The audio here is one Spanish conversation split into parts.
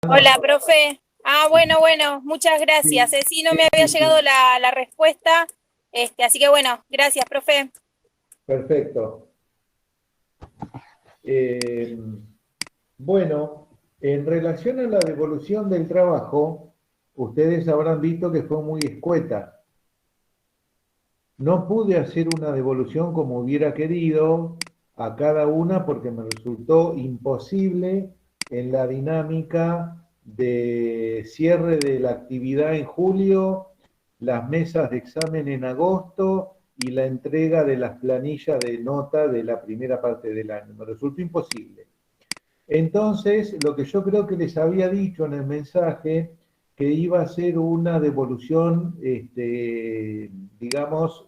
Hola, profe. Bueno, muchas gracias. Sí, Sí, no sí, me había sí, llegado sí. la respuesta, así que bueno, gracias, profe. Perfecto. Eh, bueno, en relación a la devolución del trabajo, ustedes habrán visto que fue muy escueta. No pude hacer una devolución como hubiera querido a cada una porque me resultó imposible en la dinámica de cierre de la actividad en julio, las mesas de examen en agosto y la entrega de las planillas de nota de la primera parte del año. Me resultó imposible. Entonces, lo que yo creo que les había dicho en el mensaje, que iba a ser una devolución, digamos,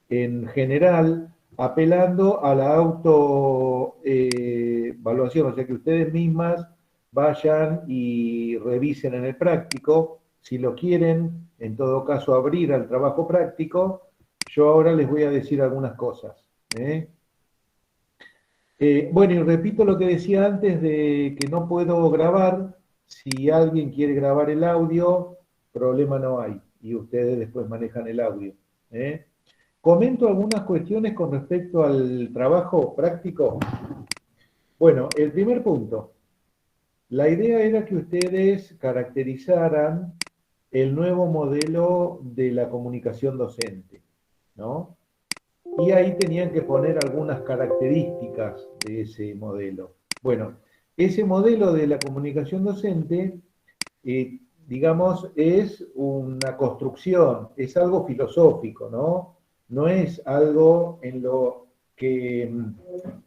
en general, apelando a la autoevaluación, o sea, que ustedes mismas vayan y revisen en el práctico, si lo quieren, en todo caso, abrir al trabajo práctico. Yo ahora les voy a decir algunas cosas. ¿Eh? Bueno, y repito lo que decía antes de que no puedo grabar. Si alguien quiere grabar el audio, problema no hay. Y ustedes después manejan el audio. ¿Eh? Comento algunas cuestiones con respecto al trabajo práctico. Bueno, el primer punto. La idea era que ustedes caracterizaran el nuevo modelo de la comunicación docente, ¿no? Y ahí tenían que poner algunas características de ese modelo. Bueno, ese modelo de la comunicación docente, digamos, es una construcción, es algo filosófico, ¿no? No es algo en lo que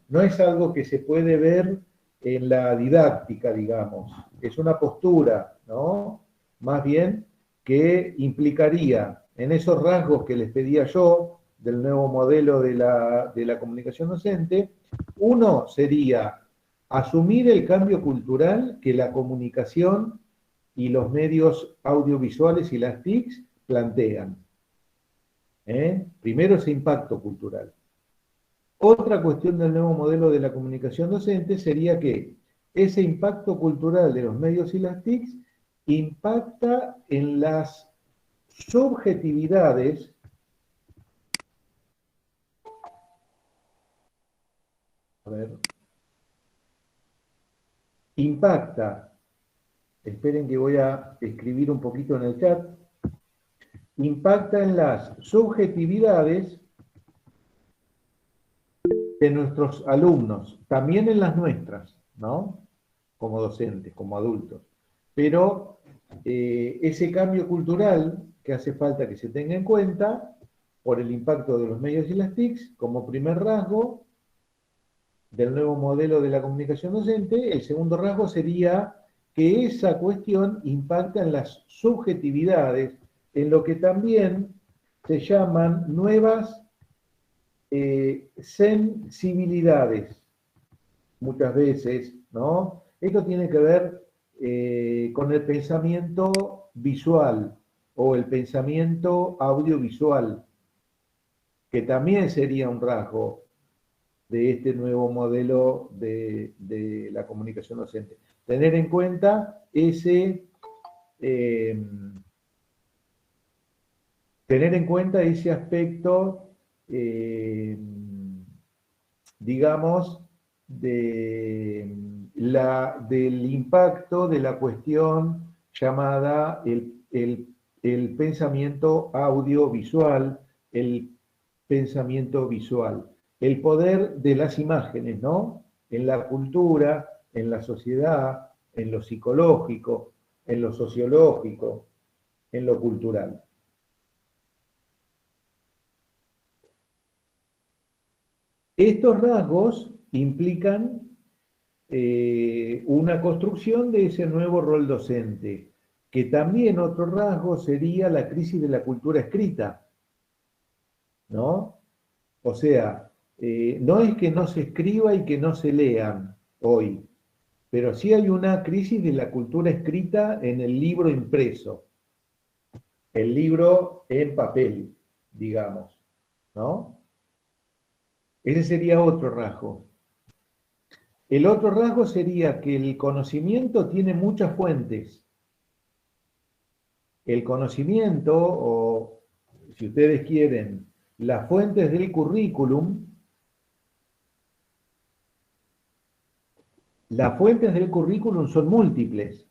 no es algo que se puede ver en la didáctica, digamos. Es una postura, ¿no? Más bien que implicaría en esos rasgos que les pedía yo del nuevo modelo de la comunicación docente, uno sería asumir el cambio cultural que la comunicación y los medios audiovisuales y las TICs plantean. Primero ese impacto cultural. Otra cuestión del nuevo modelo de la comunicación docente sería que ese impacto cultural de los medios y las TICs impacta en las subjetividades, a ver, impacta, esperen que voy a escribir un poquito en el chat, impacta en las subjetividades de nuestros alumnos, también en las nuestras, ¿no? Como docentes, como adultos. Pero ese cambio cultural que hace falta que se tenga en cuenta por el impacto de los medios y las TICs, como primer rasgo del nuevo modelo de la comunicación docente, el segundo rasgo sería que esa cuestión impacta en las subjetividades, en lo que también se llaman nuevas sensibilidades, muchas veces, ¿no? Esto tiene que ver con el pensamiento visual o el pensamiento audiovisual, que también sería un rasgo de este nuevo modelo de la comunicación docente. Tener en cuenta eh, tener en cuenta ese aspecto, eh, digamos, del impacto de la cuestión llamada el pensamiento audiovisual, el pensamiento visual, el poder de las imágenes, ¿no? En la cultura, en la sociedad, en lo psicológico, en lo sociológico, en lo cultural. Estos rasgos implican una construcción de ese nuevo rol docente, que también otro rasgo sería la crisis de la cultura escrita, ¿no? O sea, no es que no se escriba y que no se lean hoy, pero sí hay una crisis de la cultura escrita en el libro impreso, el libro en papel, digamos, ¿no? Ese sería otro rasgo. El otro rasgo sería que el conocimiento tiene muchas fuentes. El conocimiento, o si ustedes quieren, las fuentes del currículum, son múltiples.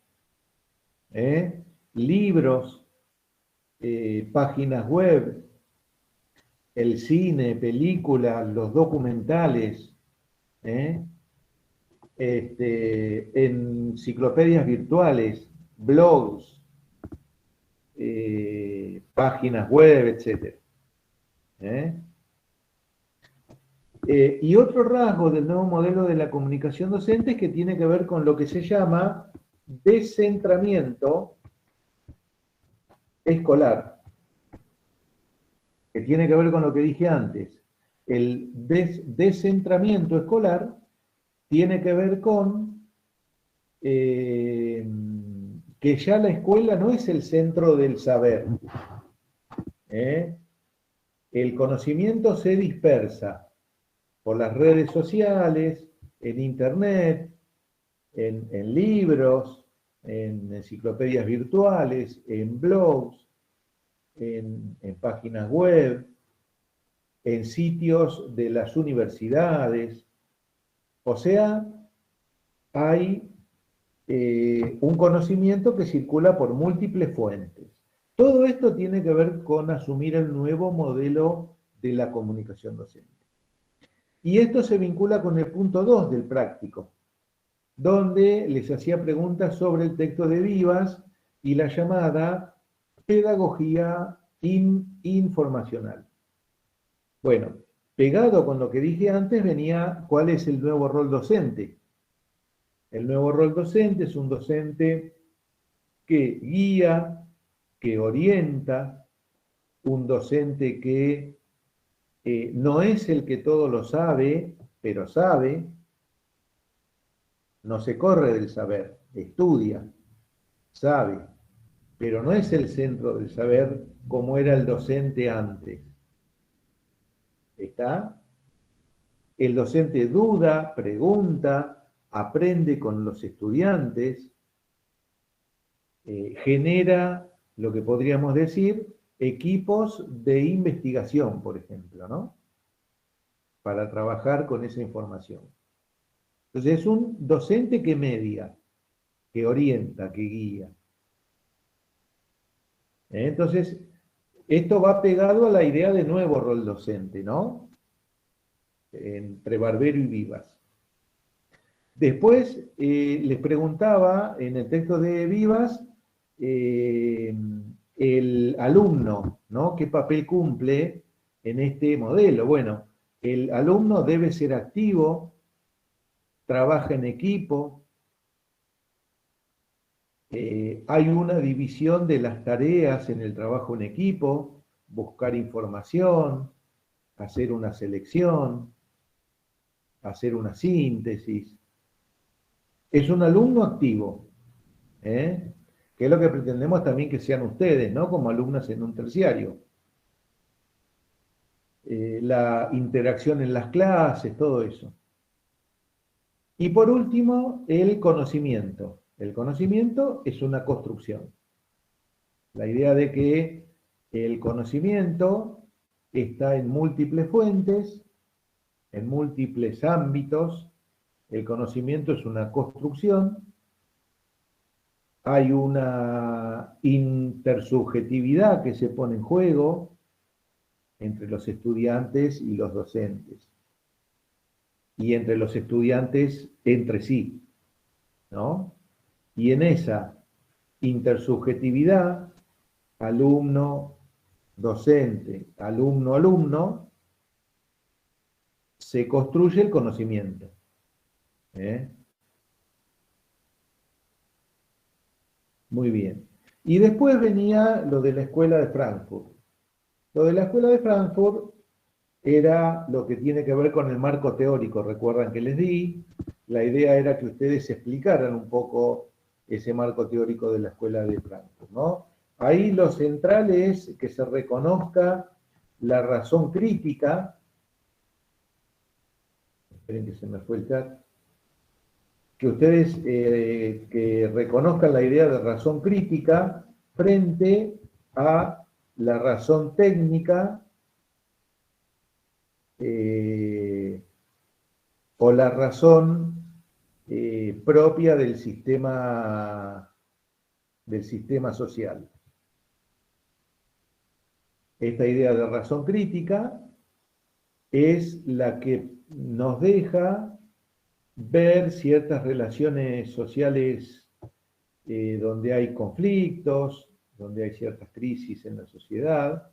Libros, páginas web, el cine, películas, los documentales, enciclopedias virtuales, blogs, páginas web, etc. Y otro rasgo del nuevo modelo de la comunicación docente es que tiene que ver con lo que se llama descentramiento escolar, que tiene que ver con lo que dije antes. El descentramiento escolar tiene que ver con que ya la escuela no es el centro del saber. El conocimiento se dispersa por las redes sociales, en internet, en libros, en enciclopedias virtuales, en blogs, en páginas web, en sitios de las universidades. O sea, hay un conocimiento que circula por múltiples fuentes. Todo esto tiene que ver con asumir el nuevo modelo de la comunicación docente. Y esto se vincula con el punto 2 del práctico, donde les hacía preguntas sobre el texto de Vivas y la llamada pedagogía informacional. Bueno, pegado con lo que dije antes venía cuál es el nuevo rol docente. El nuevo rol docente es un docente que guía, que orienta, un docente que no es el que todo lo sabe, pero sabe, no se corre del saber, estudia, sabe, pero no es el centro del saber como era el docente antes. ¿Está? El docente duda, pregunta, aprende con los estudiantes, genera lo que podríamos decir equipos de investigación, por ejemplo, ¿no? Para trabajar con esa información. Entonces es un docente que media, que orienta, que guía. Entonces, esto va pegado a la idea de nuevo rol docente, ¿no? Entre Barbero y Vivas. Después les preguntaba en el texto de Vivas el alumno, ¿no? ¿Qué papel cumple en este modelo? Bueno, el alumno debe ser activo, trabaja en equipo, hay una división de las tareas en el trabajo en equipo, buscar información, hacer una selección, hacer una síntesis. Es un alumno activo, que es lo que pretendemos también que sean ustedes, ¿no? Como alumnas en un terciario. La interacción en las clases, todo eso. Y por último, el conocimiento. El conocimiento es una construcción. La idea de que el conocimiento está en múltiples fuentes, en múltiples ámbitos. El conocimiento es una construcción. Hay una intersubjetividad que se pone en juego entre los estudiantes y los docentes. Y entre los estudiantes entre sí, ¿no? Y en esa intersubjetividad, alumno, docente, alumno, alumno, se construye el conocimiento. Muy bien. Y después venía lo de la escuela de Frankfurt. Lo de la escuela de Frankfurt era lo que tiene que ver con el marco teórico, recuerdan que les di. La idea era que ustedes explicaran un poco ese marco teórico de la escuela de Frankfurt, ¿no? Ahí lo central es que se reconozca la razón crítica. Esperen que se me fue el chat. que ustedes que reconozcan la idea de razón crítica frente a la razón técnica o la razón propia del sistema social. Esta idea de razón crítica es la que nos deja ver ciertas relaciones sociales donde hay conflictos, donde hay ciertas crisis en la sociedad.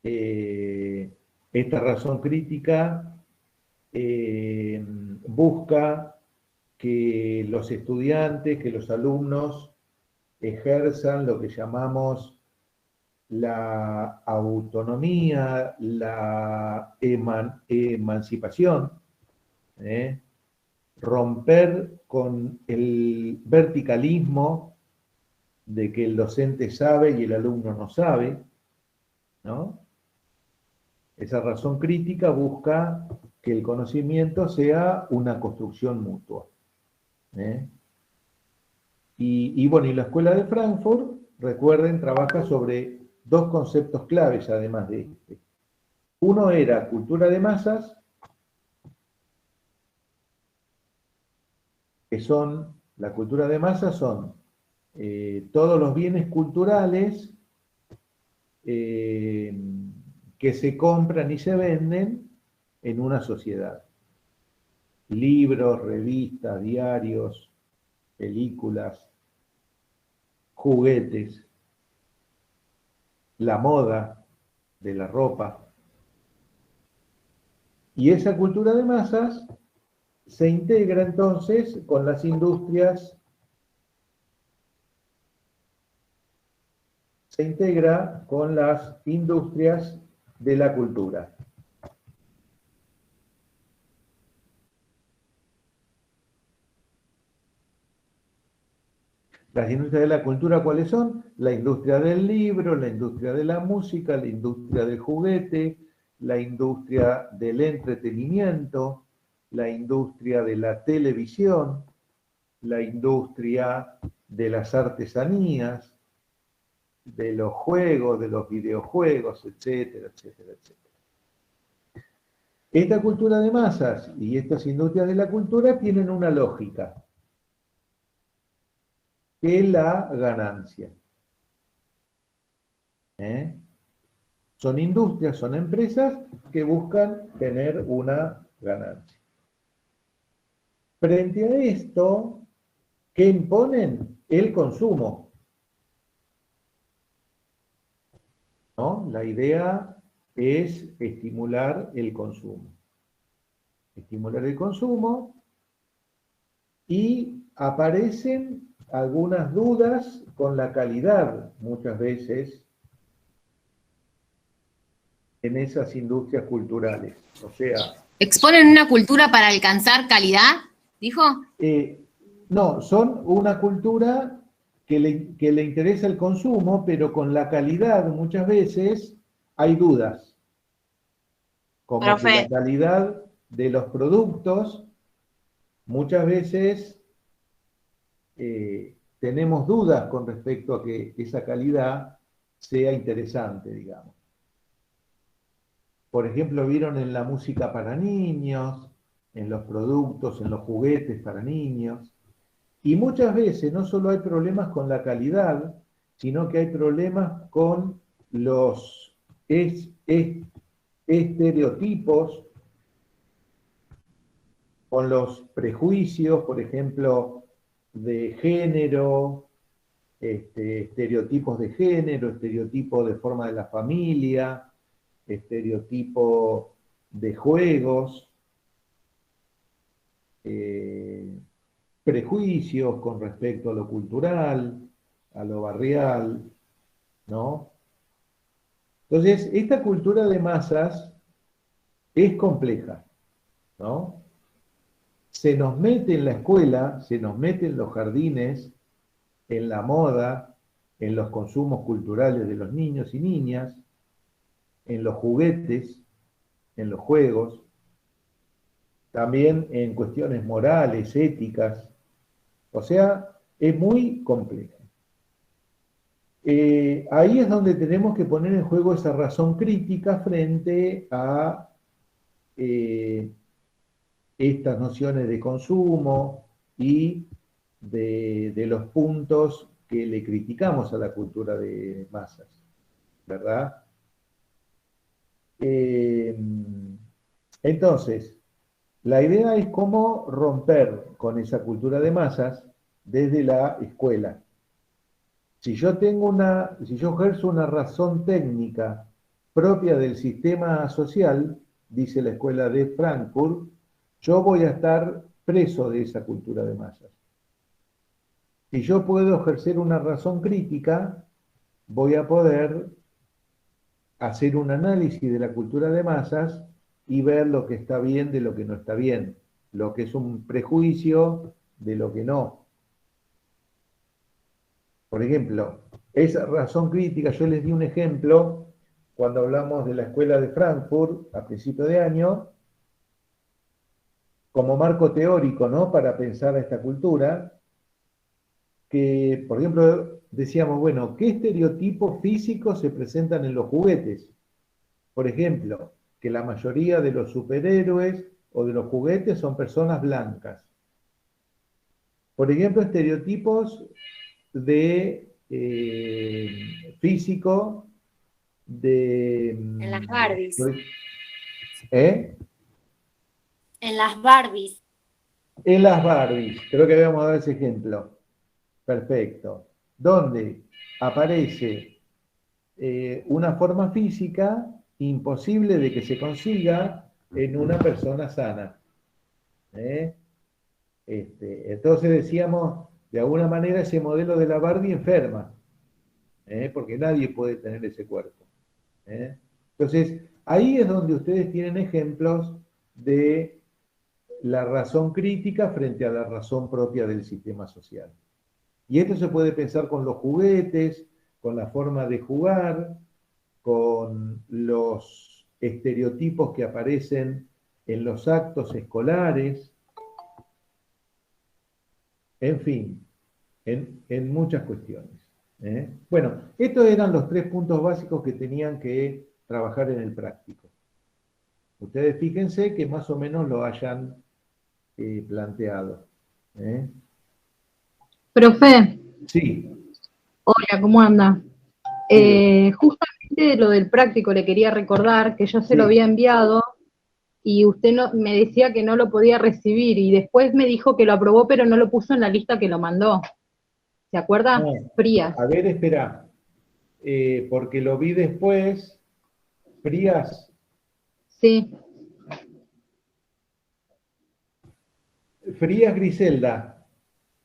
Esta razón crítica busca que los estudiantes, que los alumnos ejerzan lo que llamamos la autonomía, la emancipación, romper con el verticalismo de que el docente sabe y el alumno no sabe, ¿no? Esa razón crítica busca que el conocimiento sea una construcción mutua. Y bueno, y la Escuela de Frankfurt, recuerden, trabaja sobre dos conceptos claves además de este. Uno era cultura de masas, que son, la cultura de masas son todos los bienes culturales que se compran y se venden en una sociedad. Libros, revistas, diarios, películas, juguetes, la moda de la ropa. Y esa cultura de masas se integra entonces con las industrias, de la cultura. Las industrias de la cultura, ¿cuáles son? La industria del libro, la industria de la música, la industria del juguete, la industria del entretenimiento, la industria de la televisión, la industria de las artesanías, de los juegos, de los videojuegos, etcétera, etcétera, etcétera. Esta cultura de masas y estas industrias de la cultura tienen una lógica, que es la ganancia. Son industrias, son empresas que buscan tener una ganancia. Frente a esto, ¿qué imponen? El consumo. ¿No? La idea es estimular el consumo. Estimular el consumo y aparecen algunas dudas con la calidad, muchas veces, en esas industrias culturales. O sea... ¿Exponen una cultura para alcanzar calidad? ¿Dijo? No, son una cultura que le interesa el consumo, pero con la calidad muchas veces hay dudas. Como que la calidad de los productos, muchas veces tenemos dudas con respecto a que esa calidad sea interesante, digamos. Por ejemplo, vieron en la música para niños, en los productos, en los juguetes para niños. Y muchas veces no solo hay problemas con la calidad, sino que hay problemas con los estereotipos, con los prejuicios, por ejemplo, de género, estereotipos de género, estereotipos de forma de la familia, estereotipo de juegos, prejuicios con respecto a lo cultural, a lo barrial, ¿no? Entonces, esta cultura de masas es compleja, ¿no? Se nos mete en la escuela, se nos mete en los jardines, en la moda, en los consumos culturales de los niños y niñas, en los juguetes, en los juegos. también en cuestiones morales, éticas, o sea, es muy complejo. Ahí es donde tenemos que poner en juego esa razón crítica frente a estas nociones de consumo y de los puntos que le criticamos a la cultura de masas, ¿verdad? Entonces, la idea es cómo romper con esa cultura de masas desde la escuela. Si yo ejerzo una razón técnica propia del sistema social, dice la escuela de Frankfurt, yo voy a estar preso de esa cultura de masas. Si yo puedo ejercer una razón crítica, voy a poder hacer un análisis de la cultura de masas y ver lo que está bien de lo que no está bien, lo que es un prejuicio de lo que no. Por ejemplo, esa razón crítica, yo les di un ejemplo cuando hablamos de la escuela de Frankfurt a principio de año, como marco teórico, ¿no? Para pensar a esta cultura, que, por ejemplo, decíamos, bueno, ¿qué estereotipos físicos se presentan en los juguetes? Por ejemplo, que la mayoría de los superhéroes o de los juguetes son personas blancas. Por ejemplo, estereotipos de físico de... En las Barbies. ¿Eh? En las Barbies. En las Barbies, creo que habíamos dado ese ejemplo. Perfecto. Donde aparece una forma física imposible de que se consiga en una persona sana. ¿Eh? Entonces decíamos, de alguna manera ese modelo de la Barbie enferma, porque nadie puede tener ese cuerpo. Entonces, ahí es donde ustedes tienen ejemplos de la razón crítica frente a la razón propia del sistema social. Y esto se puede pensar con los juguetes, con la forma de jugar, con los estereotipos que aparecen en los actos escolares, en fin, en muchas cuestiones. Bueno, estos eran los 3 puntos básicos que tenían que trabajar en el práctico. Ustedes fíjense que más o menos lo hayan planteado. Profe, Sí, hola, ¿cómo anda? sí, Justamente lo del práctico le quería recordar que yo se lo sí. había enviado y usted no, me decía que no lo podía recibir y después me dijo que lo aprobó pero no lo puso en la lista que lo mandó. ¿Se acuerda? No, Frías. a ver, espera, porque lo vi después. Frías, Sí, Frías Griselda.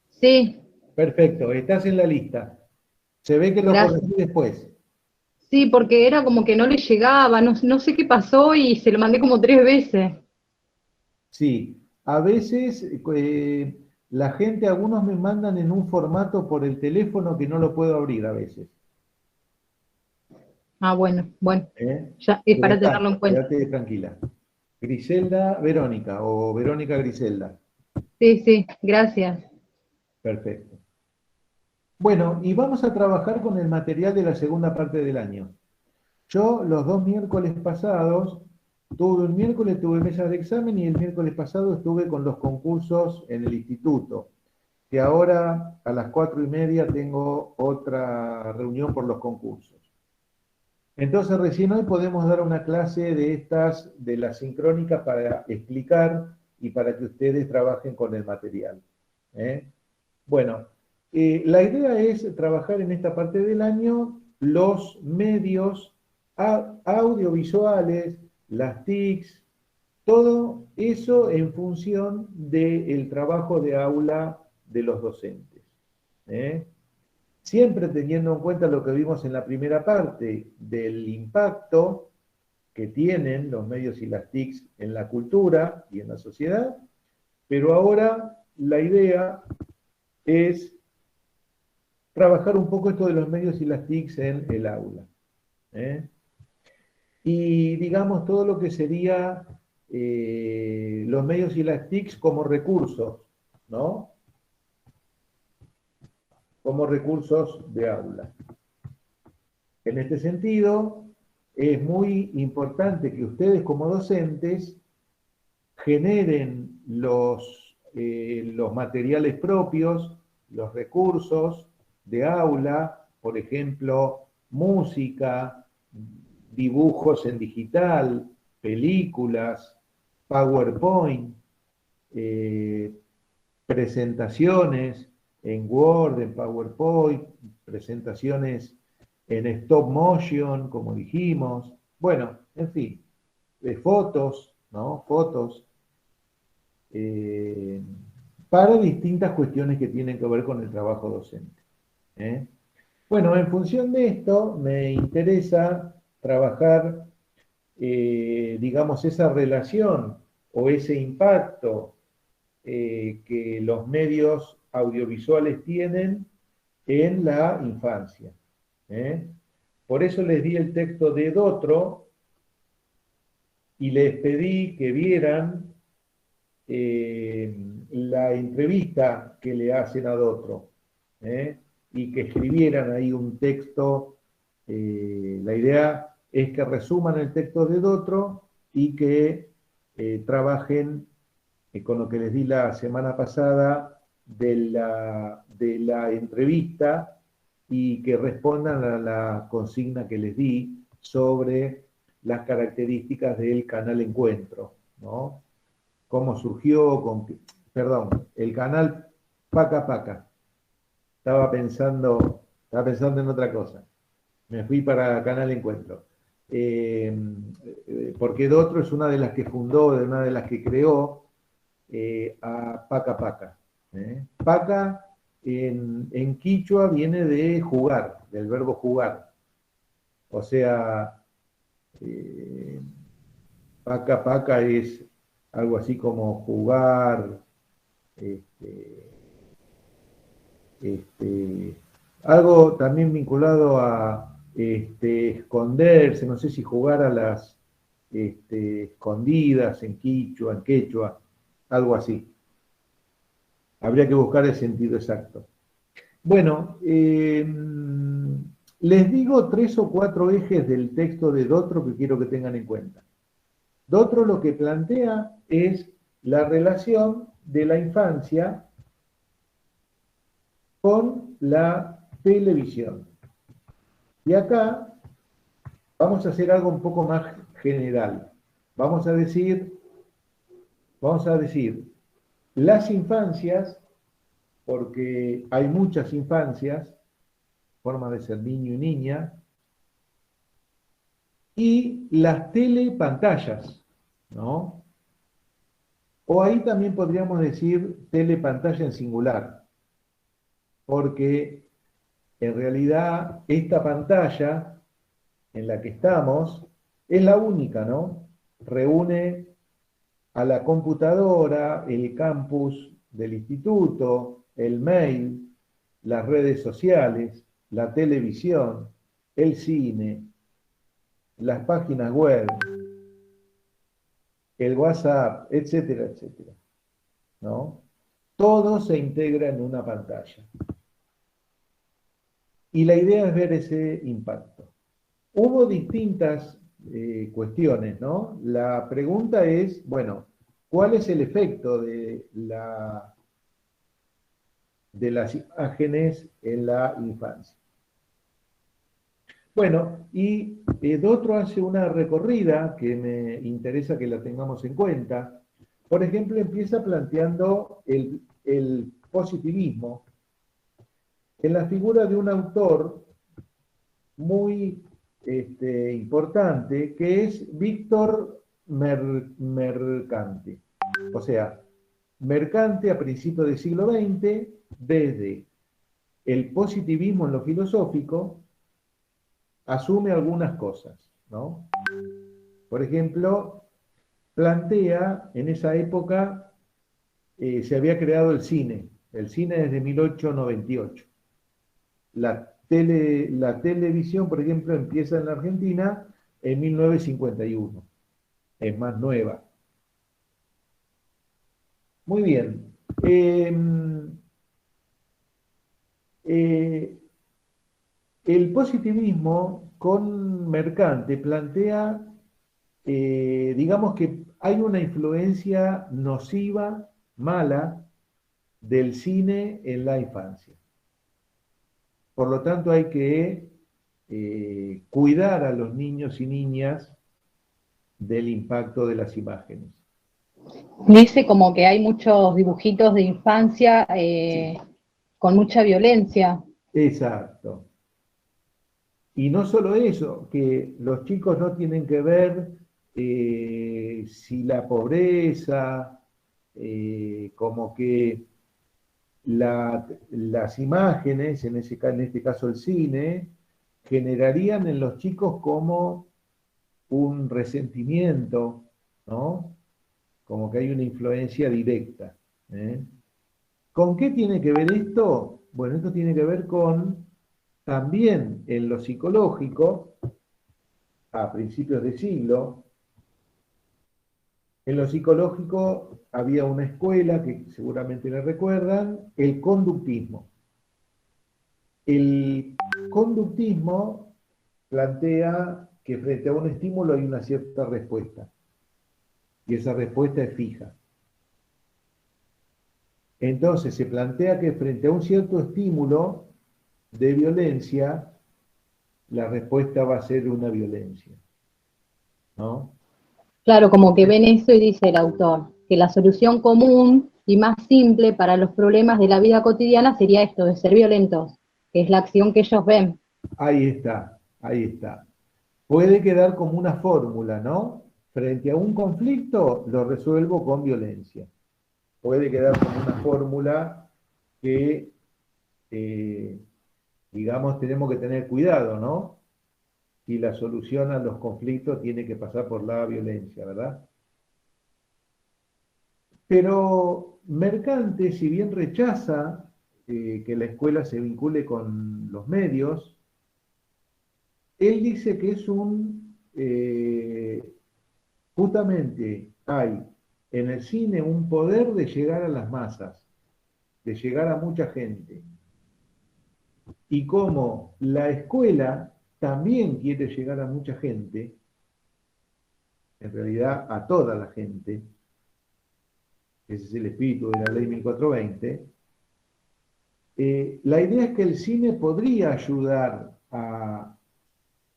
sí, Perfecto, estás en la lista. Se ve que lo gracias. corregí después. Sí, porque era como que no le llegaba, no sé qué pasó y se lo mandé como 3 veces. Sí, a veces la gente, algunos me mandan en un formato por el teléfono que no lo puedo abrir a veces. Ah, bueno, ¿Eh? ya es Pero para está, tenerlo en cuenta. quédate tranquila. Griselda Verónica o Verónica Griselda. Sí, sí, gracias. Perfecto. Bueno, y vamos a trabajar con el material de la segunda parte del año. Yo los 2 miércoles pasados, el miércoles tuve mesas de examen y el miércoles pasado estuve con los concursos en el instituto, que ahora a las 4:30 tengo otra reunión por los concursos. Entonces recién hoy podemos dar una clase de estas, de la sincrónica, para explicar y para que ustedes trabajen con el material. Bueno, la idea es trabajar en esta parte del año los medios audiovisuales, las TICs, todo eso en función del trabajo de aula de los docentes. ¿eh? Siempre teniendo en cuenta lo que vimos en la primera parte del impacto que tienen los medios y las TICs en la cultura y en la sociedad, pero ahora la idea es trabajar un poco esto de los medios y las TICs en el aula. Y digamos todo lo que sería los medios y las TICs como recursos, ¿no? Como recursos de aula. En este sentido, es muy importante que ustedes como docentes generen los materiales propios, los recursos de aula, por ejemplo, música, dibujos en digital, películas, PowerPoint, presentaciones en Word, en PowerPoint, presentaciones en stop motion, como dijimos, bueno, en fin, fotos, ¿no? Fotos, para distintas cuestiones que tienen que ver con el trabajo docente. Bueno, en función de esto, me interesa trabajar, digamos, esa relación o ese impacto que los medios audiovisuales tienen en la infancia. Por eso les di el texto de Dotro y les pedí que vieran la entrevista que le hacen a Dotro, y que escribieran ahí un texto. La idea es que resuman el texto de Dotro y que trabajen con lo que les di la semana pasada de la entrevista y que respondan a la consigna que les di sobre las características del canal Encuentro, ¿no? Cómo surgió, el canal Paca Paca. Estaba pensando en otra cosa. Me fui para Canal Encuentro. Porque Dotro es una de las que fundó, una de las que creó a Paca Paca. Paca en quichua viene de jugar, del verbo jugar. O sea, Paca Paca es algo así como jugar, algo también vinculado a esconderse, no sé si jugar a las escondidas en quichua, en quechua, algo así. Habría que buscar el sentido exacto. Bueno, les digo 3 o 4 ejes del texto de Dotro que quiero que tengan en cuenta. Dotro lo que plantea es la relación de la infancia con la televisión. Y acá vamos a hacer algo un poco más general. Vamos a decir, las infancias, porque hay muchas infancias, forma de ser niño y niña, y las telepantallas, ¿no? O ahí también podríamos decir telepantalla en singular, porque en realidad esta pantalla en la que estamos es la única, ¿no? Reúne a la computadora, el campus del instituto, el mail, las redes sociales, la televisión, el cine, las páginas web, el WhatsApp, etcétera, etcétera, ¿no? Todo se integra en una pantalla. Y la idea es ver ese impacto. Hubo distintas cuestiones, ¿no? La pregunta es, bueno, ¿cuál es el efecto de las imágenes en la infancia? Bueno, y Dotro hace una recorrida que me interesa que la tengamos en cuenta. Por ejemplo, empieza planteando el positivismo en la figura de un autor muy importante, que es Víctor Mercante. O sea, Mercante a principios del siglo XX, desde el positivismo en lo filosófico, asume algunas cosas, ¿no? Por ejemplo, plantea, en esa época se había creado el cine desde 1898. La televisión, por ejemplo, empieza en la Argentina en 1951, es más nueva. Muy bien. El positivismo con Mercante plantea, digamos que hay una influencia nociva, mala, del cine en la infancia. Por lo tanto, hay que cuidar a los niños y niñas del impacto de las imágenes. Dice como que hay muchos dibujitos de infancia con mucha violencia. Exacto. Y no solo eso, que los chicos no tienen que ver si la pobreza, como que las imágenes, en este caso el cine, generarían en los chicos como un resentimiento, ¿no? Como que hay una influencia directa. ¿Eh? ¿Con qué tiene que ver esto? Bueno, esto tiene que ver con también en lo psicológico, a principios de siglo, en lo psicológico había una escuela que seguramente la recuerdan, el conductismo. El conductismo plantea que frente a un estímulo hay una cierta respuesta, y esa respuesta es fija. Entonces se plantea que frente a un cierto estímulo de violencia, la respuesta va a ser una violencia, ¿no? Claro, como que ven eso y dice el autor, que la solución común y más simple para los problemas de la vida cotidiana sería esto, de ser violentos, que es la acción que ellos ven. Ahí está, ahí está. Puede quedar como una fórmula, ¿no? Frente a un conflicto, lo resuelvo con violencia. Puede quedar como una fórmula que, digamos, tenemos que tener cuidado, ¿no? Y la solución a los conflictos tiene que pasar por la violencia, ¿verdad? Pero Mercante, si bien rechaza que la escuela se vincule con los medios, él dice que es justamente hay en el cine un poder de llegar a las masas, de llegar a mucha gente. Y como la escuela también quiere llegar a mucha gente, en realidad a toda la gente, ese es el espíritu de la ley 1420, la idea es que el cine podría ayudar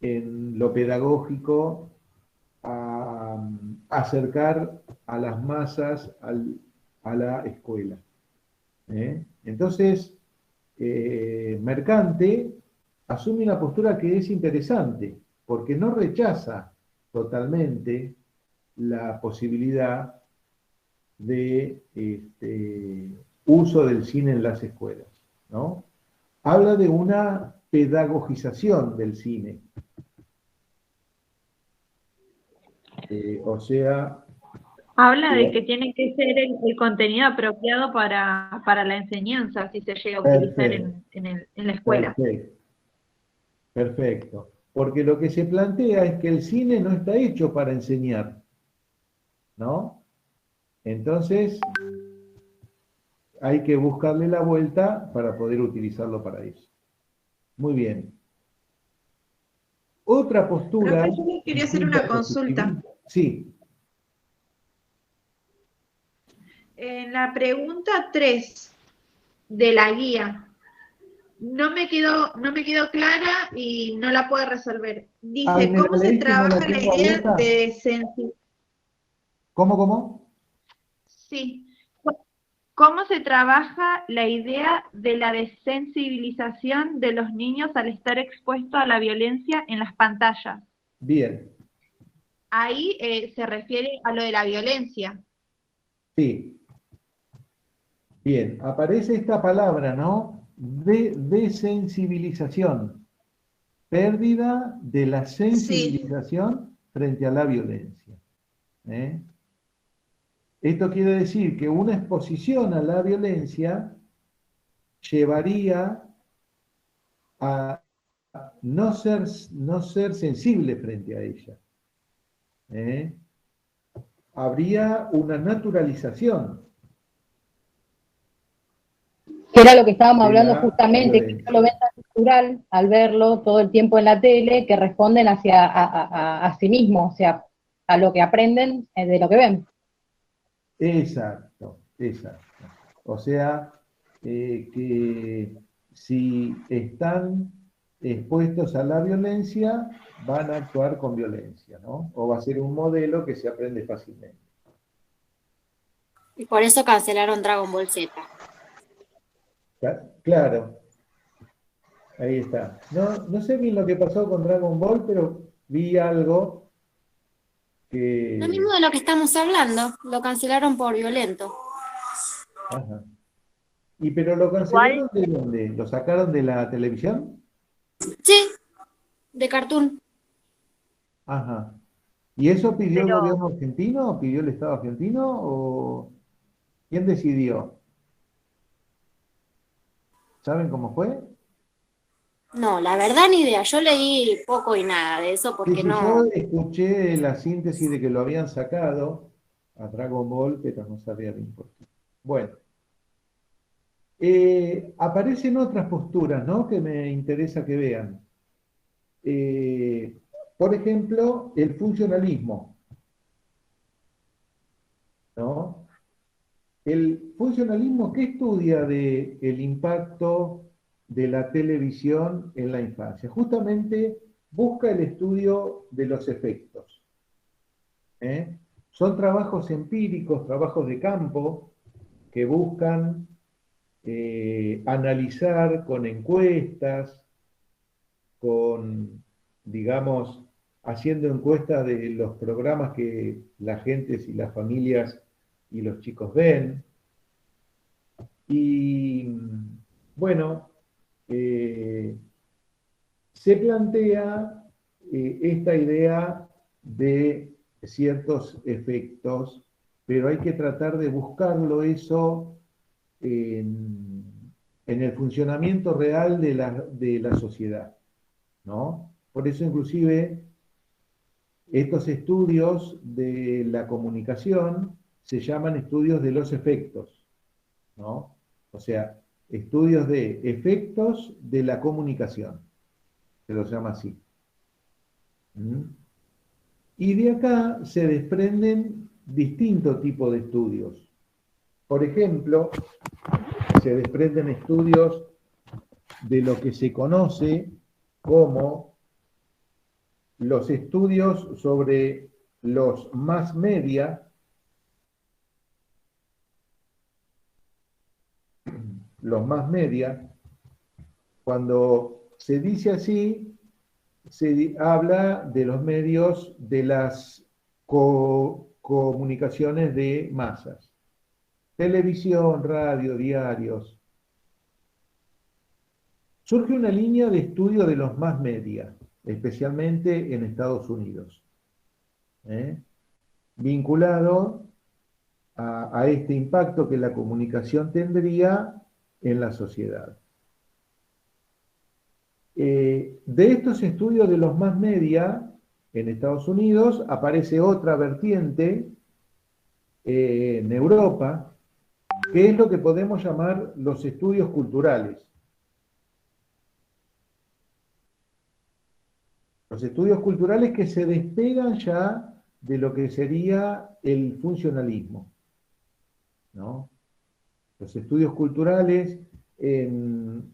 en lo pedagógico a acercar a las masas a la escuela. Entonces, Mercante asume una postura que es interesante, porque no rechaza totalmente la posibilidad de uso del cine en las escuelas, ¿no? Habla de una pedagogización del cine. O sea... Habla de que tiene que ser el contenido apropiado para la enseñanza, si se llega a utilizar en la escuela. Perfecto, perfecto. Porque lo que se plantea es que el cine no está hecho para enseñar, ¿no? Entonces, hay que buscarle la vuelta para poder utilizarlo para eso. Muy bien. Otra postura... Profe, yo le quería hacer una consulta. Sí. En la pregunta 3 de la guía, no me quedó clara y no la puedo resolver. Dice, Ay, ¿cómo se trabaja la idea abierta? de sensibilización? ¿Cómo? Sí. ¿Cómo se trabaja la idea de la desensibilización de los niños al estar expuestos a la violencia en las pantallas? Bien. Ahí se refiere a lo de la violencia. Sí. Bien, aparece esta palabra, ¿no? Desensibilización. Pérdida de la sensibilización frente a la violencia. Esto quiere decir que una exposición a la violencia llevaría a no ser sensible frente a ella. Habría una naturalización que era lo que estábamos de hablando la justamente, que violencia. no lo ven tan natural al verlo todo el tiempo en la tele, que responden hacia a sí mismos, o sea, a lo que aprenden de lo que ven. Exacto, exacto. O sea, que si están expuestos a la violencia, van a actuar con violencia, ¿no? O va a ser un modelo que se aprende fácilmente. Y por eso cancelaron Dragon Ball Z. Claro, ahí está. No, no sé bien lo que pasó con Dragon Ball, pero vi algo Lo mismo que... de lo que estamos hablando, lo cancelaron por violento. Ajá. ¿Y pero lo Igual, cancelaron de dónde? ¿Lo sacaron de la televisión? Sí, de Cartoon. Ajá. ¿Y eso pidió el pero gobierno argentino? ¿Pidió el Estado argentino? ¿O quién decidió? ¿Saben cómo fue? No, la verdad ni idea. Yo leí poco y nada de eso Sí, porque sí, yo no. escuché la síntesis de que lo habían sacado a Dragon Ball, pero no sabía bien por qué. Bueno, aparecen otras posturas, ¿no? Que me interesa que vean. Eh, por ejemplo, el funcionalismo, ¿no? El funcionalismo, ¿qué estudia el impacto de la televisión en la infancia? Justamente busca el estudio de los efectos. ¿Eh? Son trabajos empíricos, trabajos de campo, que buscan analizar con encuestas, con, digamos, haciendo encuestas de los programas que las gentes y las familias y los chicos ven. Y bueno, eh, se plantea esta idea de ciertos efectos, pero hay que tratar de buscarlo eso en, en el funcionamiento real de la sociedad, ¿no? Por eso inclusive estos estudios de la comunicación se llaman estudios de los efectos, ¿no? O sea, estudios de efectos de la comunicación, se los llama así. ¿Mm? Y de acá se desprenden distintos tipos de estudios. Por ejemplo, se desprenden estudios de lo que se conoce como los estudios sobre los mass media, los mass media, cuando se dice así, se habla de los medios de las comunicaciones de masas, televisión, radio, diarios. Surge una línea de estudio de los mass media, especialmente en Estados Unidos, vinculado a este impacto que la comunicación tendría en la sociedad. De estos estudios de los mass media en Estados Unidos aparece otra vertiente en Europa, que es lo que podemos llamar los estudios culturales. Los estudios culturales que se despegan ya de lo que sería el funcionalismo, ¿no? Los estudios culturales en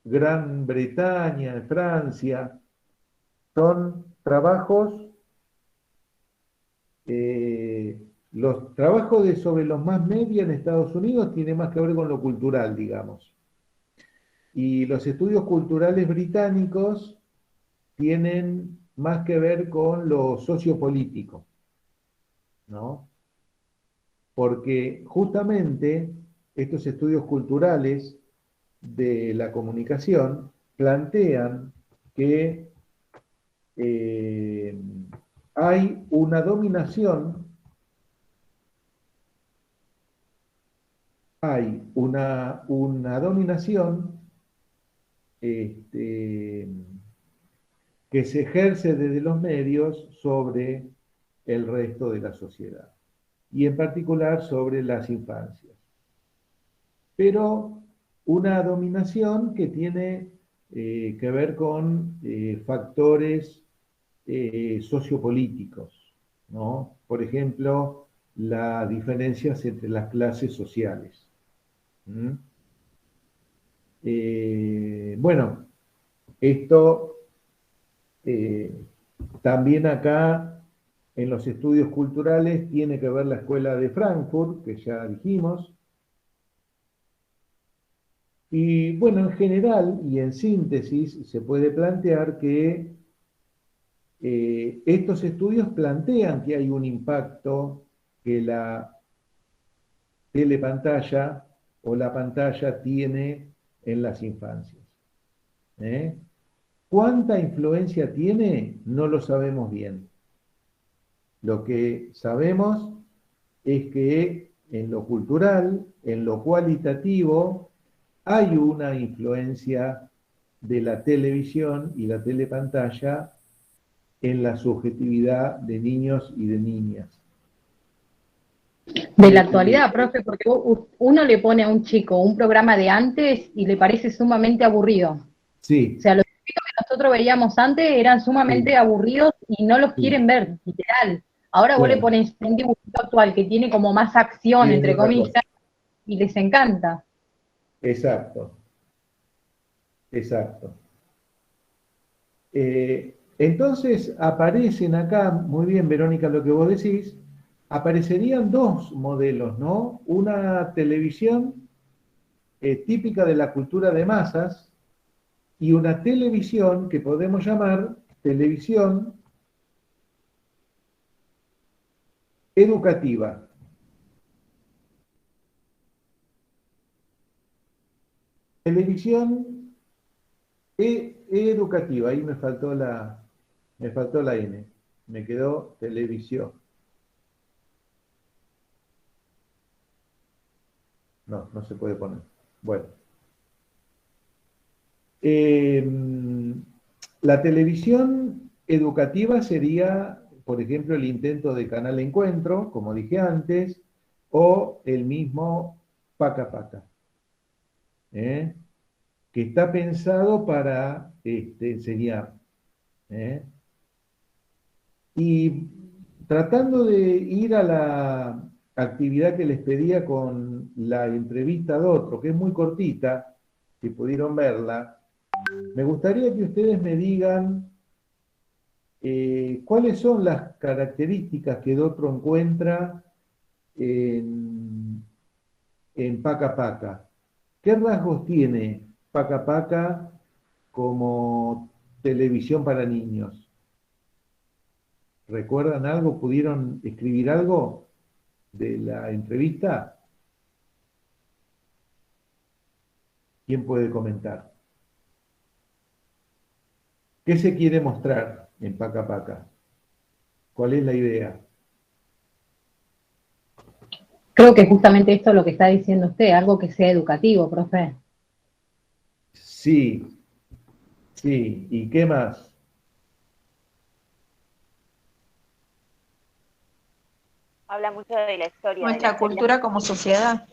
Gran Bretaña, en Francia, son trabajos, los trabajos sobre los más media en Estados Unidos tienen más que ver con lo cultural, digamos. Y los estudios culturales británicos tienen más que ver con lo sociopolítico, ¿no? Porque justamente estos estudios culturales de la comunicación plantean que hay una dominación, este, que se ejerce desde los medios sobre el resto de la sociedad, y en particular sobre las infancias. Pero una dominación que tiene que ver con factores sociopolíticos, ¿no? Por ejemplo, las diferencias entre las clases sociales. ¿Mm? Bueno, esto también acá en los estudios culturales tiene que ver la escuela de Frankfurt, que ya dijimos. Y bueno, en general y en síntesis se puede plantear que estos estudios plantean que hay un impacto que la telepantalla o la pantalla tiene en las infancias. ¿Eh? ¿Cuánta influencia tiene? No lo sabemos bien. Lo que sabemos es que en lo cultural, en lo cualitativo, hay una influencia de la televisión y la telepantalla en la subjetividad de niños y de niñas. De la actualidad, profe, porque uno le pone a un chico un programa de antes y le parece sumamente aburrido. Sí. O sea, los chicos que nosotros veíamos antes eran sumamente Sí. aburridos y no los Sí. quieren ver, literal. Ahora vos le Claro. pones un dibujito actual que tiene como más acción, Sí, es entre otra comillas, cosa. y les encanta. Exacto. Exacto. Entonces aparecen acá, muy bien Verónica lo que vos decís, aparecerían dos modelos, ¿no? Una televisión típica de la cultura de masas y una televisión que podemos llamar televisión educativa. Televisión educativa, ahí me faltó la N, me quedó televisión. No, no se puede poner. Bueno. La televisión educativa sería, por ejemplo, el intento de Canal Encuentro, como dije antes, o el mismo Paca Paca, que está pensado para enseñar. Y tratando de ir a la actividad que les pedía con la entrevista de otro, que es muy cortita, si pudieron verla, me gustaría que ustedes me digan cuáles son las características que Dotro encuentra en Paca Paca. ¿Qué rasgos tiene Paca Paca como televisión para niños? ¿Recuerdan algo? ¿Pudieron escribir algo de la entrevista? ¿Quién puede comentar? ¿Qué se quiere mostrar en Paca Paca? ¿Cuál es la idea? Creo que justamente esto es lo que está diciendo usted, algo que sea educativo, profe. Sí, sí. ¿Y qué más? Habla mucho de la historia. Nuestra cultura como sociedad.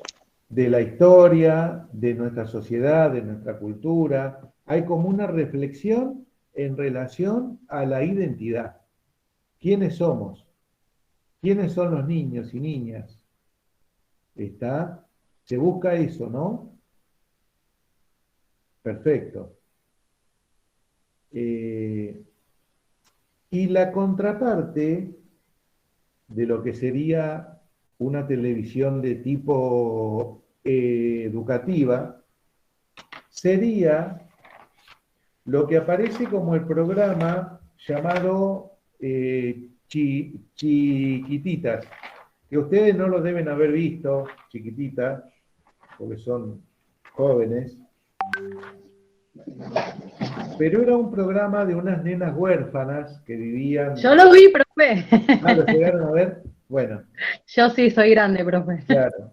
De la historia, de nuestra sociedad, de nuestra cultura. Hay como una reflexión en relación a la identidad. ¿Quiénes somos? ¿Quiénes son los niños y niñas? ¿Está? Se busca eso, ¿no? Perfecto. Y la contraparte de lo que sería una televisión de tipo educativa sería lo que aparece como el programa llamado Chiquititas, que ustedes no lo deben haber visto, Chiquititas, porque son jóvenes, pero era un programa de unas nenas huérfanas que vivían... Yo lo vi, profe. Ah, ¿lo llegaron a ver? Bueno. Yo sí soy grande, profe. Claro.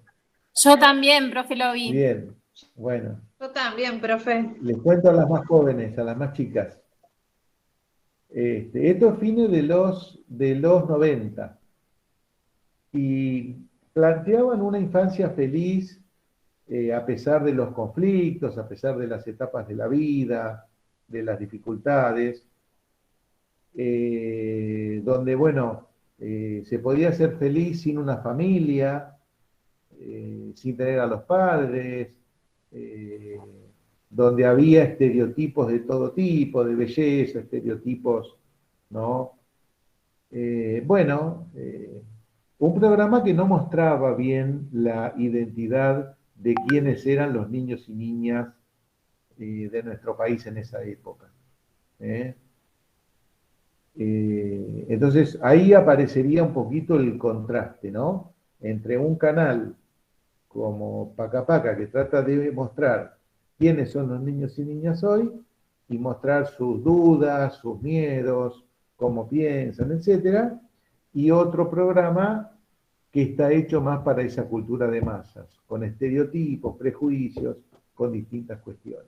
Yo también, profe, lo vi. Bien, bueno. Yo también, profe. Les cuento a las más jóvenes, a las más chicas. Esto es fines de los 90. Y planteaban una infancia feliz a pesar de los conflictos, a pesar de las etapas de la vida, de las dificultades, donde, bueno, se podía ser feliz sin una familia, sin tener a los padres, donde había estereotipos de todo tipo, de belleza, estereotipos, ¿no? Bueno, un programa que no mostraba bien la identidad de quiénes eran los niños y niñas de nuestro país en esa época. Entonces ahí aparecería un poquito el contraste, ¿no? Entre un canal como Paca Paca, que trata de mostrar quiénes son los niños y niñas hoy, y mostrar sus dudas, sus miedos, cómo piensan, etcétera, y otro programa que está hecho más para esa cultura de masas, con estereotipos, prejuicios, con distintas cuestiones.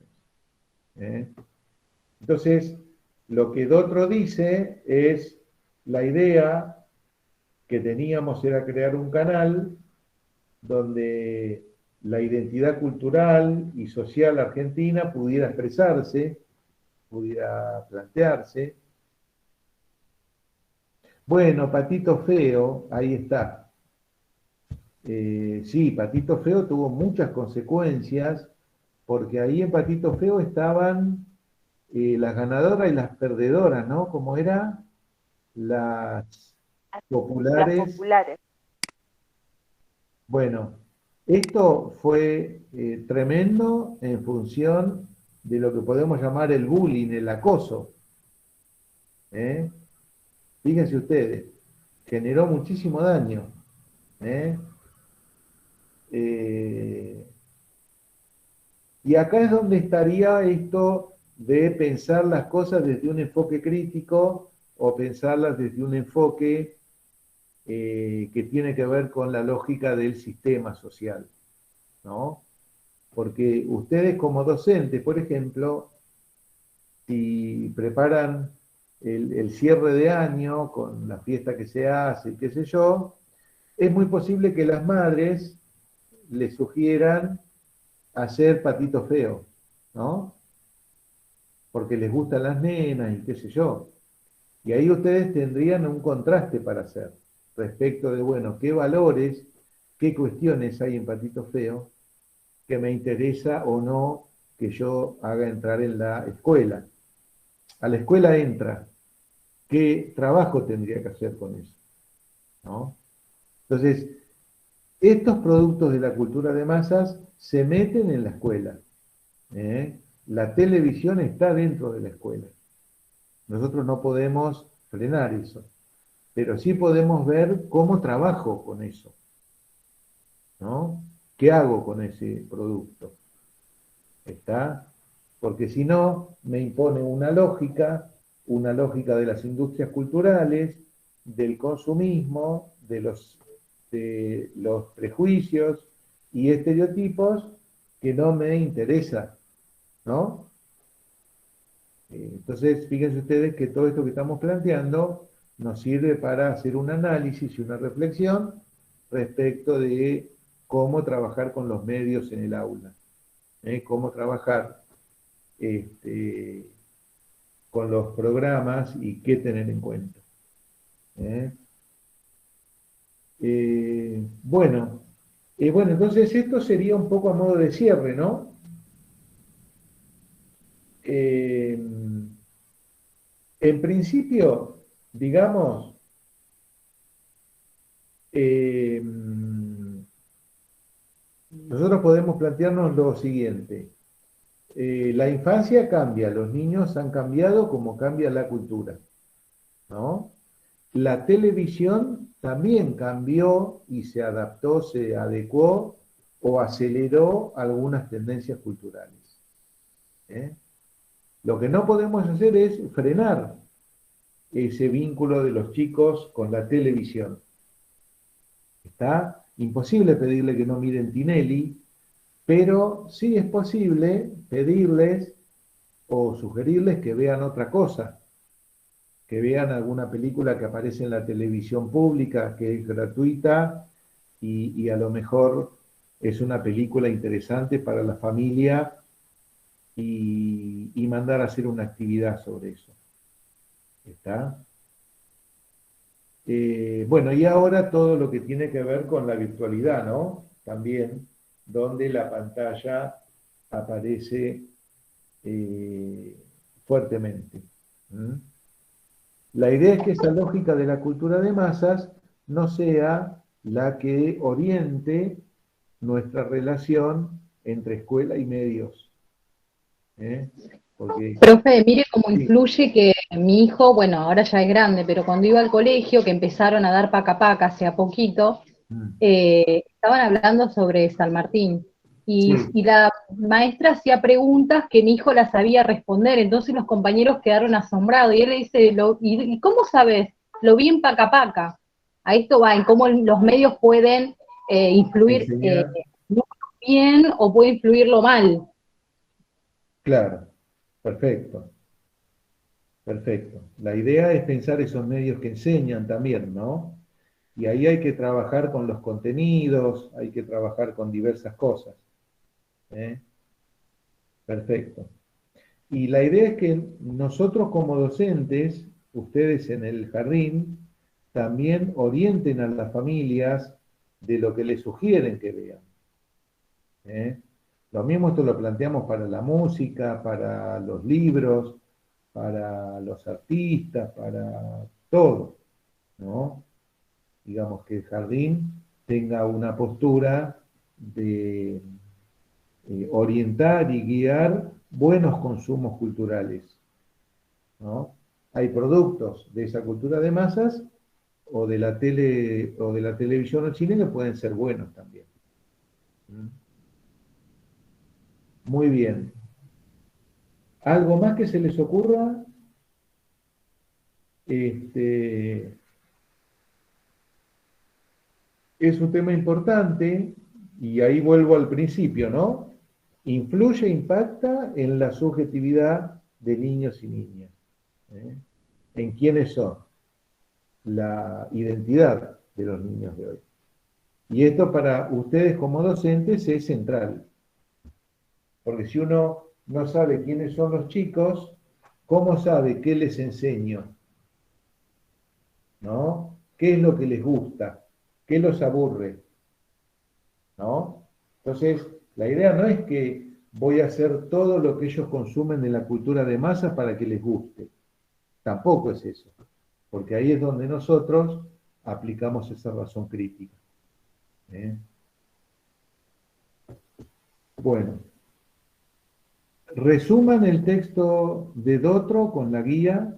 Entonces, lo que Dotro dice es, la idea que teníamos era crear un canal donde la identidad cultural y social argentina pudiera expresarse, pudiera plantearse. Bueno, Patito Feo, ahí está. Sí, Patito Feo tuvo muchas consecuencias, porque ahí en Patito Feo estaban las ganadoras y las perdedoras, ¿no? Como era las populares. Las populares. Bueno, esto fue tremendo en función de lo que podemos llamar el bullying, el acoso. Fíjense ustedes, generó muchísimo daño. Y acá es donde estaría esto de pensar las cosas desde un enfoque crítico o pensarlas desde un enfoque que tiene que ver con la lógica del sistema social, ¿no? Porque ustedes como docentes, por ejemplo, si preparan el cierre de año con la fiesta que se hace, qué sé yo, es muy posible que las madres les sugieran hacer Patito Feo, ¿no? Porque les gustan las nenas y qué sé yo. Y ahí ustedes tendrían un contraste para hacer respecto de, bueno, qué valores, qué cuestiones hay en Patito Feo que me interesa o no que yo haga entrar en la escuela. A la escuela entra, ¿qué trabajo tendría que hacer con eso? ¿No? Entonces, estos productos de la cultura de masas se meten en la escuela. La televisión está dentro de la escuela. Nosotros no podemos frenar eso, pero sí podemos ver cómo trabajo con eso, ¿no? ¿Qué hago con ese producto? ¿Está? Porque si no, me impone una lógica de las industrias culturales, del consumismo, de los prejuicios y estereotipos que no me interesa, ¿no? Entonces, fíjense ustedes que todo esto que estamos planteando nos sirve para hacer un análisis y una reflexión respecto de cómo trabajar con los medios en el aula, cómo trabajar con los programas y qué tener en cuenta. Bueno, entonces esto sería un poco a modo de cierre, ¿no? En principio, digamos, nosotros podemos plantearnos lo siguiente. La infancia cambia, los niños han cambiado como cambia la cultura, ¿no? La televisión también cambió y se adaptó, se adecuó o aceleró algunas tendencias culturales. Lo que no podemos hacer es frenar ese vínculo de los chicos con la televisión. Está imposible pedirle que no miren Tinelli, pero sí es posible pedirles o sugerirles que vean otra cosa, que vean alguna película que aparece en la televisión pública, que es gratuita y a lo mejor Es una película interesante para la familia y mandar a hacer una actividad sobre eso. ¿Está? Bueno, y ahora todo lo que tiene que ver con la virtualidad, ¿no? También, donde la pantalla aparece fuertemente. ¿Mm? La idea es que esa lógica de la cultura de masas no sea la que oriente nuestra relación entre escuela y medios. ¿Eh? Porque, Profe, mire cómo sí, influye que mi hijo, bueno, ahora ya es grande, pero cuando iba al colegio, que empezaron a dar paca paca hace a poquito, estaban hablando sobre San Martín. sí, Y la maestra hacía preguntas que mi hijo las sabía responder, entonces los compañeros quedaron asombrados. Y él le dice, ¿y cómo sabes? Lo vi en paca paca. A esto va, en cómo los medios pueden influir enseñar, no bien o puede influirlo mal. claro, perfecto, perfecto. La idea es pensar esos medios que enseñan también, ¿no? Y ahí hay que trabajar con los contenidos, hay que trabajar con diversas cosas. ¿Eh? Perfecto. Y la idea es que nosotros como docentes, ustedes en el jardín, también orienten a las familias de lo que les sugieren que vean. ¿Eh? Lo mismo esto lo planteamos para la música, para los libros, para los artistas, para todo, ¿no? Digamos que el jardín tenga una postura de orientar y guiar buenos consumos culturales, ¿no? Hay productos de esa cultura de masas o de la tele o de la televisión o cine que pueden ser buenos también. ¿Mm? Muy bien. ¿Algo más que se les ocurra? Es un tema importante y ahí vuelvo al principio, ¿no? Influye, impacta en la subjetividad de niños y niñas. ¿Eh? En quiénes son, la identidad de los niños de hoy. Y esto para ustedes como docentes es central, porque si uno no sabe quiénes son los chicos, ¿cómo sabe qué les enseño? ¿No? ¿Qué es lo que les gusta? ¿Qué los aburre? ¿No? Entonces, la idea no es que voy a hacer todo lo que ellos consumen de la cultura de masa para que les guste. Tampoco es eso, porque ahí es donde nosotros aplicamos esa razón crítica. ¿Eh? Bueno, resuman el texto de Dotro con la guía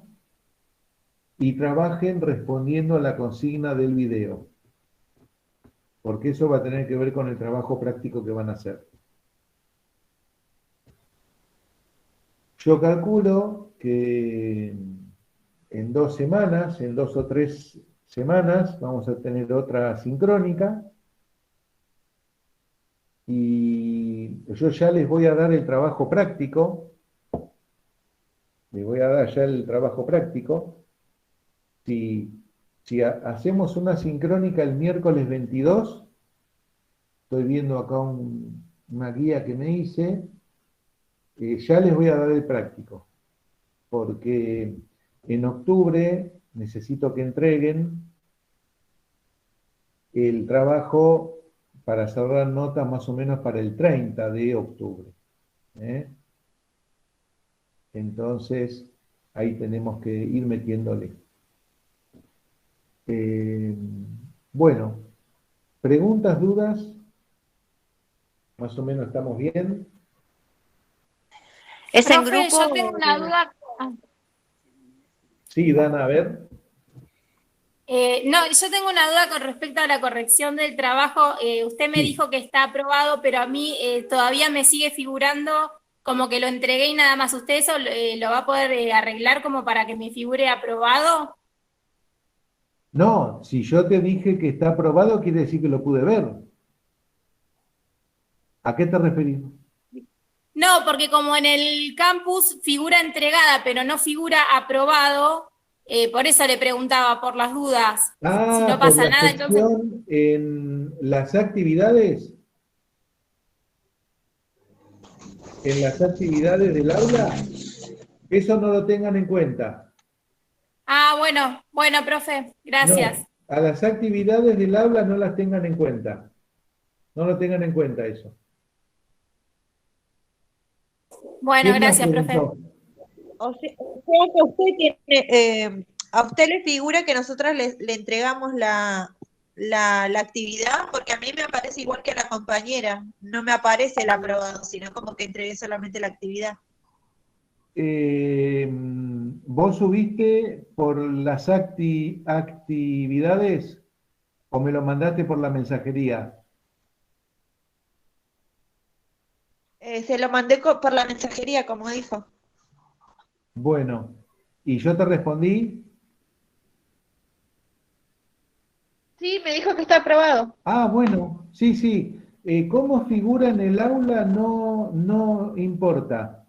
y trabajen respondiendo a la consigna del video, porque eso va a tener que ver con el trabajo práctico que van a hacer. Yo calculo que en 2 semanas, en 2 o 3 semanas, vamos a tener otra sincrónica y yo ya les voy a dar el trabajo práctico, les voy a dar ya el trabajo práctico. Si hacemos una sincrónica el miércoles 22, estoy viendo acá una guía que me hice, ya les voy a dar el práctico, porque en octubre necesito que entreguen el trabajo para cerrar notas más o menos para el 30 de octubre. ¿Eh? Entonces, ahí tenemos que ir metiéndole. Bueno, preguntas, dudas, más o menos estamos bien. ¿Es en Profe, grupo? yo tengo una duda. Sí, Dana, a ver. No, yo tengo una duda con respecto a la corrección del trabajo. Usted me Sí. dijo que está aprobado, pero a mí todavía me sigue figurando como que lo entregué y nada más. ¿Usted eso lo va a poder arreglar como para que me figure aprobado? No, si yo te dije que está aprobado, quiere decir que lo pude ver. ¿A qué te referís? No, porque como en el campus figura entregada, pero no figura aprobado, por eso le preguntaba por las dudas. Si Ah, no por pasa la nada, entonces. sección en las actividades. en las actividades del aula, eso no lo tengan en cuenta. Ah, bueno, profe, gracias. No, a las actividades del aula no las tengan en cuenta. No lo tengan en cuenta eso. Bueno, ¿Quién más gracias, profe. preguntó? O sea que usted tiene, a usted le figura que nosotros le entregamos la actividad, porque a mí me aparece igual que a la compañera, no me aparece el aprobado, sino como que entregué solamente la actividad. ¿Vos subiste por las actividades o me lo mandaste por la mensajería? Se lo mandé por la mensajería, como dijo. Bueno, ¿y yo te respondí? Sí, me dijo que está aprobado. Ah, bueno, sí, sí. Cómo figura en el aula no importa,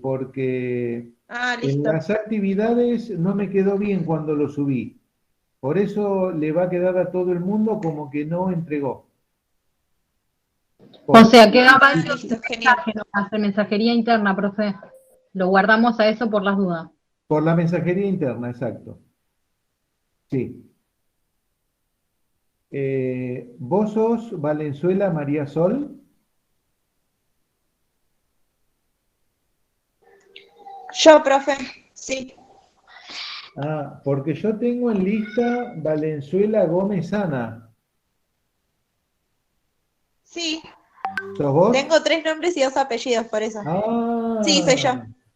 porque Ah, en listo. las actividades no me quedó bien cuando lo subí. Por eso le va a quedar a todo el mundo como que no entregó. O sea, queda Ah, válido listo, el genial. mensaje nomás, en mensajería interna, profe. Lo guardamos a eso por las dudas. Por la mensajería interna, exacto. Sí. ¿Vos sos Valenzuela María Sol? Yo, profe, sí. Ah, porque yo tengo en lista Valenzuela Gómez Ana. Sí, ¿Sos vos? tengo 3 nombres y 2 apellidos, por eso. Ah, Sí, soy yo.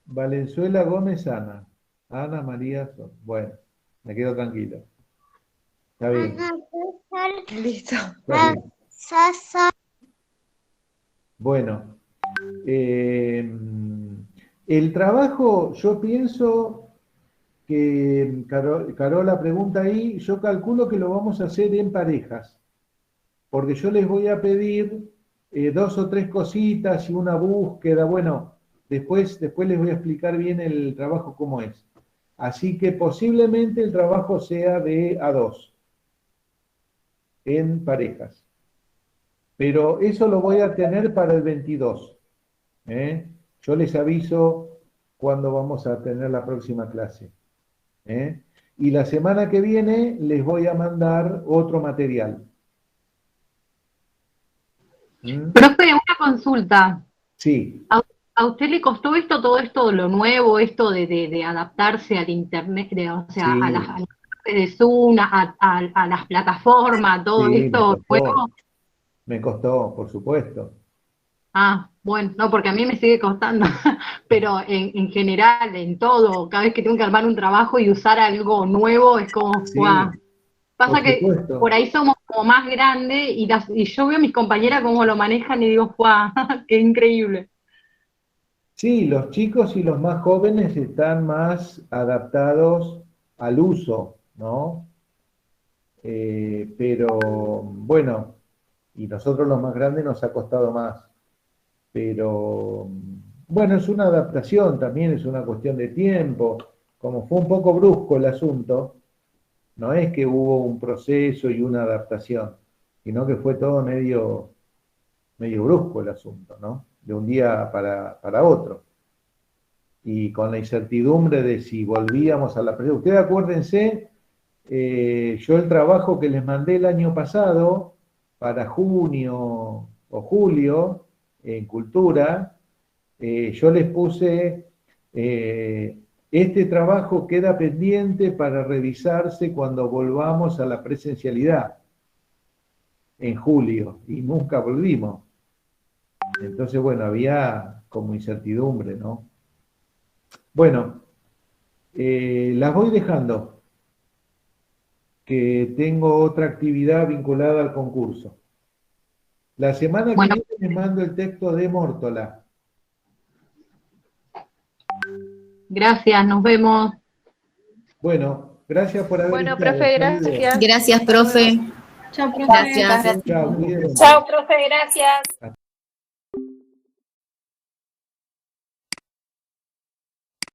Valenzuela Gómez Ana. Ana María Sol. Bueno, me quedo tranquilo. Está bien, Listo. está bien. Bueno, el trabajo, yo pienso que Carola pregunta ahí, yo calculo que lo vamos a hacer en parejas, porque yo les voy a pedir 2 o 3 cositas y una búsqueda, bueno, después les voy a explicar bien el trabajo cómo es. Así que posiblemente el trabajo sea de a 2, en parejas. Pero eso lo voy a tener para el 22. ¿Eh? Yo les aviso cuándo vamos a tener la próxima clase. ¿Eh? Y la semana que viene les voy a mandar otro material. ¿Mm? Profe, una consulta. Sí, ¿A usted le costó esto, todo esto, lo nuevo, esto de adaptarse al internet, o sea, a las sí, clases de Zoom, a las plataformas, todo sí, esto nuevo? me costó, por supuesto. Ah, bueno, no, porque a mí me sigue costando, pero en general, en todo, cada vez que tengo que armar un trabajo y usar algo nuevo, es como, guau. Sí, Pasa por que por supuesto. ahí somos como más grandes y yo veo a mis compañeras cómo lo manejan y digo, guau, qué increíble. Sí, los chicos y los más jóvenes están más adaptados al uso, ¿no? Pero bueno, y nosotros los más grandes nos ha costado más. Pero bueno, es una adaptación, también es una cuestión de tiempo. Como fue un poco brusco el asunto, no es que hubo un proceso y una adaptación, sino que fue todo medio brusco el asunto, ¿no? De un día para otro. Y con la incertidumbre de si volvíamos a la presencia. Ustedes acuérdense, yo el trabajo que les mandé el año pasado, para junio o julio, en Cultura, yo les puse, este trabajo queda pendiente para revisarse cuando volvamos a la presencialidad, en julio, y nunca volvimos. Entonces, bueno, había como incertidumbre, ¿no? Bueno, las voy dejando, que tengo otra actividad vinculada al concurso. La semana que Bueno, viene les mando el texto de Mórtola. gracias, nos vemos. Bueno, gracias por haber Bueno, estado. profe, Hasta luego. gracias. Gracias, Hasta luego. profe. Chao, profe. Gracias. Chao, cuídense. Chao, profe, gracias.